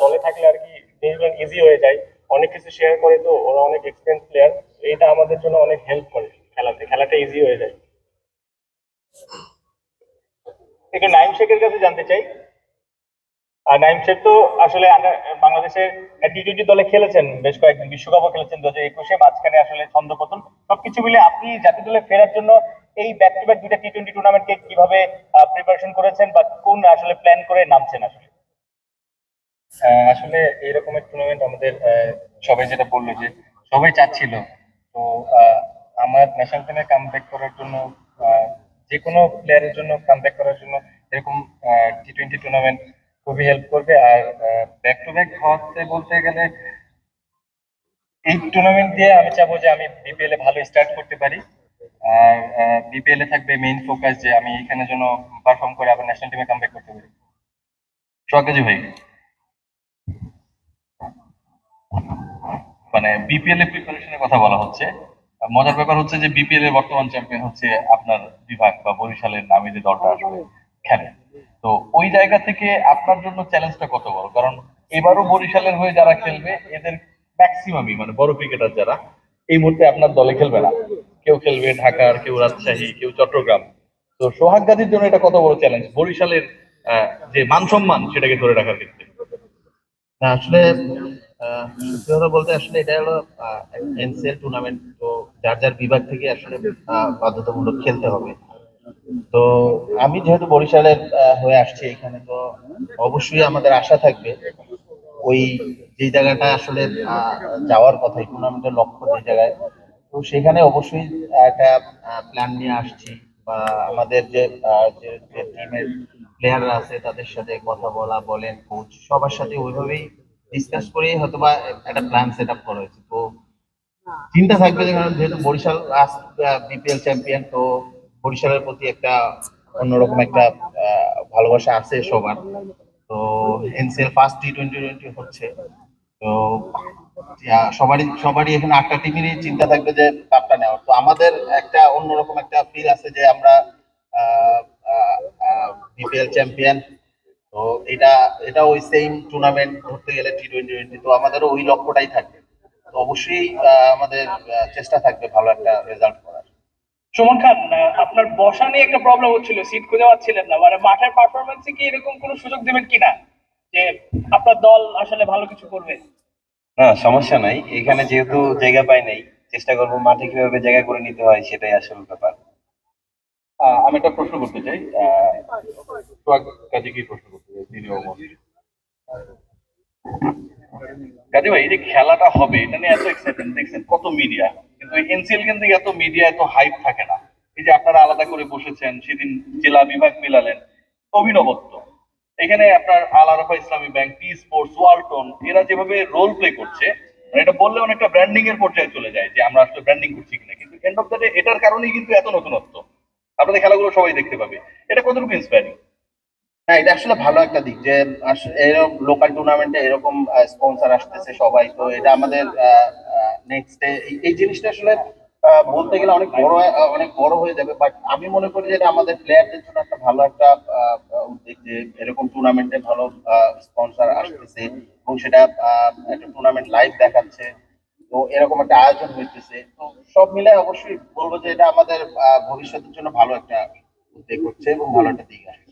দলে থাকলে আর কি জিনিসগুলো ইজি হয়ে যায়, অনেক কিছু শেয়ার করে, তো ওরা অনেক এক্সপিরিয়েন্স প্লেয়ার, এটা আমাদের জন্য অনেক হেল্প করে, খেলাটা ইজি হয়ে যায়। একটু নাইম শেখের কাছে জানতে চাই। আর নাইম শেখ তো আসলে বাংলাদেশের টি-20 দলে খেলেছেন, বেশ কয়েকদিন বিশ্বকাপও খেলেছেন 2021-এ, মাঝখানে আসলে ছন্দপতন, সবকিছু মিলে আপনি জাতীয় দলে ফেরার জন্য এই ব্যাক টু ব্যাক দুইটা টি-20 টুর্নামেন্টকে কিভাবে প্রিপারেশন করেছেন, বা কোন আসলে প্ল্যান করে নামছেন আসলে? আসলে এইরকম একটা টুর্নামেন্ট আমাদের সবাই যেটা বললো যে সবাই চাচ্ছিল। তো আমার ন্যাশনাল টিমে কাম ব্যাক করার জন্য, আহ, যে কোনো প্লেয়ারের জন্য কাম ব্যাক করার জন্য এরকম টি-20 টুর্নামেন্ট খুবই হেল্প করবে। আর ব্যাক টু ব্যাক হতে বলতে গেলে এই টুর্নামেন্ট দিয়ে আমি চাবো যে আমি বিপিএল এ ভালো স্টার্ট করতে পারি। আর বিপিএল এ থাকবে মেইন ফোকাস যে আমি এখানে যেন পারফর্ম করে আবার ন্যাশনাল টিমে কাম ব্যাক করতে পারি। সোহাগ ভাই, মানে বিপিএল এর প্রিপারেশনের কথা বলা হচ্ছে। মজার ব্যাপার হচ্ছে যে বিপিএল এর বর্তমান চ্যাম্পিয়ন হচ্ছে আপনার বিভাগ বা বরিশালের নামী যে দলটা আসলে খেলে। তো ওই জায়গা থেকে আপনার জন্য চ্যালেঞ্জটা কত বড়? কারণ এবারও বরিশালের হয়ে যারা খেলবে এদের ম্যাক্সিমামই মানে বড় ক্রিকেটার যারা এই মুহূর্তে আপনার দলে খেলবে না। কেউ খেলবে ঢাকার, কেউ রাজশাহী, কেউ চট্টগ্রাম। তো সোহাগ গাজীর জন্য এটা কত বড় চ্যালেঞ্জ বরিশালের যে মান সম্মান সেটাকে ধরে রাখার ক্ষেত্রে? না আসলে সত্যি কথা বলতে আসলে এটা হলো এনসিএল টুর্নামেন্ট, তো যার যার বিভাগ থেকে আসলে বাধ্যতামূলক খেলতে হবে। তো আমি যেহেতু বরিশালের হয়ে আসছি এখানে, তো অবশ্যই আমাদের আশা থাকবে ওই যে জায়গাটা আসলে যাওয়ার কথা, এই টুর্নামেন্টের লক্ষ্য যে জায়গায়, তো সেখানে অবশ্যই একটা প্ল্যান নিয়ে আসছি। বা আমাদের যে টিমের প্লেয়াররা আছে তাদের সাথে কথা বলা বলেন, কোচ সবার সাথে ওইভাবেই ডিসকাস করেই হয়তো বা একটা প্ল্যান সেট আপ করা হয়েছে। তো চিন্তা থাকবে যে কারণ যেহেতু বরিশাল লাস্ট বিপিএল চ্যাম্পিয়ন, তো বরিশালের প্রতি একটা অন্যরকম একটা ভালোবাসা আছে সবার। তো এনসিএল ফার্স্ট টি-20 হচ্ছে, তো সবারই সবারই এখানে 8টা টিমেরই চিন্তা থাকবে যে কাপটা নেওয়ার। তো আমাদের একটা অন্যরকম একটা ফিল আছে যে আমরা বিপিএল চ্যাম্পিয়ন। তো এটা এটা ওই সেম টুর্নামেন্ট ধরতে গেলে টি-20, তো আমাদেরও ওই লক্ষ্যটাই থাকবে। তো অবশ্যই আমাদের চেষ্টা থাকবে ভালো একটা রেজাল্ট করার। সুমন খান, আপনার বসা নিয়ে একটা প্রবলেম হচ্ছিল, সিট খুঁজে পাচ্ছিলেন না, মানে মাঠের পারফরমেন্সে কি এরকম কোনো সুযোগ দিবেন কিনা যে আপনার দল আসলে ভালো কিছু করবে? না, সমস্যা নাই, এখানে যেহেতু জায়গা পাই নাই, চেষ্টা করবো মাঠে কিভাবে জায়গা করে নিতে হয়, সেটাই আসল ব্যাপার। আমি একটা প্রশ্ন করতে চাই, সোহাগ কাজীকে প্রশ্ন করতে চাই, তিনি কাজী ভাই, এই যে খেলাটা হবে এটা নিয়ে এত এক্সাইটমেন্ট, দেখছেন কত মিডিয়া, কিন্তু এনসিএল কিন্তু এত মিডিয়া এত হাইপ থাকে না। এই যে আপনারা আলাদা করে বসেছেন, সেদিন জেলা বিভাগ মিলালেন, অভিনবত্ব। এখানে আপনার আল আরাফা ইসলামী ব্যাংক, টি স্পোর্টস, ওয়ালটন, এরা যেভাবে রোল প্লে করছে, মানে এটা বললে অনেকটা ব্র্যান্ডিং এর পর্যায়ে চলে যায় যে আমরা আসলে ব্র্যান্ডিং করছি কিনা, কিন্তু এন্ড অফ দ্য ডে এটার কারণেই কিন্তু এত নতুনত্ব, আপনাদের খেলাগুলো সবাই দেখতে পাবে। এটা কতটুকু ইন্সপায়ারিং? হ্যাঁ, এটা আসলে ভালো একটা দিক যে এরকম লোকাল টুর্নামেন্টে এরকম স্পন্সর আসতেছে সবাই। তো এটা আমাদের নেক্সট এই জিনিসটা আসলে বলতে গেলে অনেক বড় হয়ে যাবে, বাট আমি মনে করি যে এটা আমাদের প্লেয়ারদের জন্য একটা ভালো একটা উদ্যোগ যে এরকম টুর্নামেন্টে ভালো স্পন্সর আসতেছে, এবং সেটা একটা টুর্নামেন্ট লাইভ দেখাচ্ছে। তো এরকম একটা আয়োজন হইতেছে, তো সব মিলে অবশ্যই বলবো যে এটা আমাদের ভবিষ্যতের জন্য ভালো একটা উদ্যোগ হচ্ছে এবং ভালো একটা দিক আসছে।